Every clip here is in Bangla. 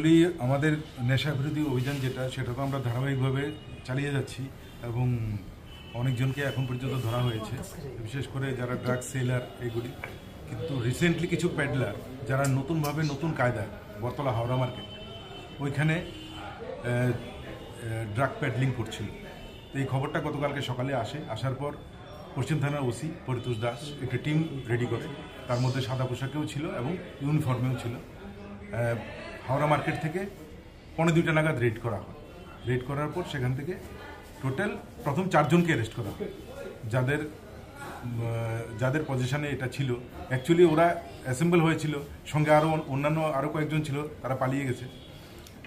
অ্যাকচুয়ালি আমাদের নেশা বিরোধী অভিযান সেটা তো আমরা ধারাবাহিকভাবে চালিয়ে যাচ্ছি এবং অনেকজনকে এখন পর্যন্ত ধরা হয়েছে, বিশেষ করে যারা ড্রাগ সেলার এগুলি। কিন্তু রিসেন্টলি কিছু প্যাডলার যারা নতুন কায়দায় বরতলা হাওড়া মার্কেট ওইখানে ড্রাগ প্যাডলিং করছিল। তো এই খবরটা গতকালকে সকালে আসার পর পশ্চিম থানার ওসি পরিতোষ দাস একটা টিম রেডি করে, তার মধ্যে সাদা পোশাকেও ছিল এবং ইউনিফর্মেও ছিল। হাওড়া মার্কেট থেকে 2:45 নাগাদ রেড করা হয়। রেড করার পর সেখান থেকে টোটাল প্রথম 4 জনকে অ্যারেস্ট করা হয়, যাদের পজিশনে এটা ছিল। অ্যাকচুয়ালি ওরা অ্যাসেম্বল হয়েছিল, সঙ্গে আরও কয়েকজন ছিল, তারা পালিয়ে গেছে।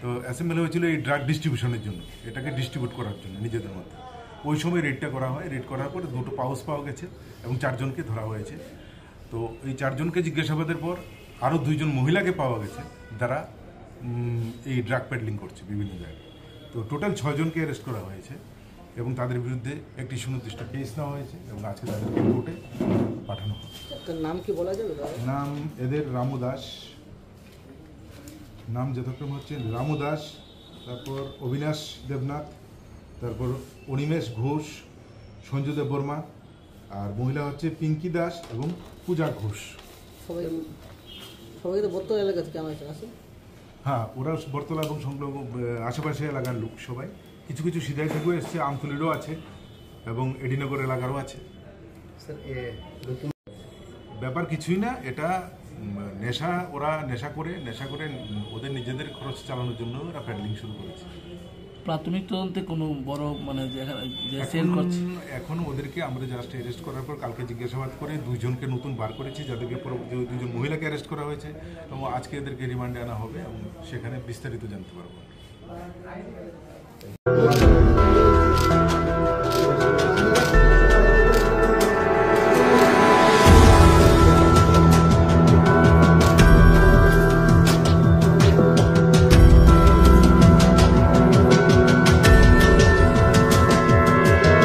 তো অ্যাসেম্বল হয়েছিল এই ড্রাগ ডিস্ট্রিবিউশনের জন্য, এটাকে ডিস্ট্রিবিউট করার জন্য নিজেদের মধ্যে। ওই সময় রেডটা করা হয়। রেড করার পর 2টো পাউচ পাওয়া গেছে এবং 4 জনকে ধরা হয়েছে। তো এই 4 জনকে জিজ্ঞাসাবাদের পর আরও 2 জন মহিলাকে পাওয়া গেছে যারা এই ড্রাগ প্যাডলিং করছে বিভিন্ন জায়গায়। তো টোটাল 6 জনকে অ্যারেস্ট করা হয়েছে এবং তাদের বিরুদ্ধে একটি সুনির্দিষ্ট কেস নেওয়া হয়েছে এবং আজকে তাদেরকে কোর্টে পাঠানো হবে। নাম কি বলা যাবে? নাম এদের রামু দাস, নাম যথাক্রম হচ্ছে রামু দাস, তারপর অবিনাশ দেবনাথ, তারপর অনিমেষ ঘোষ, সঞ্জু দেব বর্মা, আর মহিলা হচ্ছে পিঙ্কি দাস এবং পূজা ঘোষ। সবাই তো বর্তলা এলাকা থেকে আসে? হ্যাঁ, ওরা বরতলা এবং সংলগ্ন আশেপাশে এলাকার লোক সবাই। কিছু কিছু সিধাই থেকেও এসছে, আমতলিরও আছে এবং এডিনগর এলাকারও আছে। ব্যাপার কিছুই না, এটা ওরা নেশা করে ওদের নিজেদের খরচ চালানোর জন্য ওরা প্যাডলিং শুরু করেছে। প্রাথমিক তদন্তে কোনো বড় এখন ওদেরকে আমরা জাস্ট অ্যারেস্ট করার পর কালকে জিজ্ঞাসাবাদ করে 2 জনকে নতুন বার করেছি, যাদেরকে 2 জন মহিলাকে অ্যারেস্ট করা হয়েছে এবং আজকে এদেরকে রিমান্ডে আনা হবে এবং সেখানে বিস্তারিত জানতে পারবো।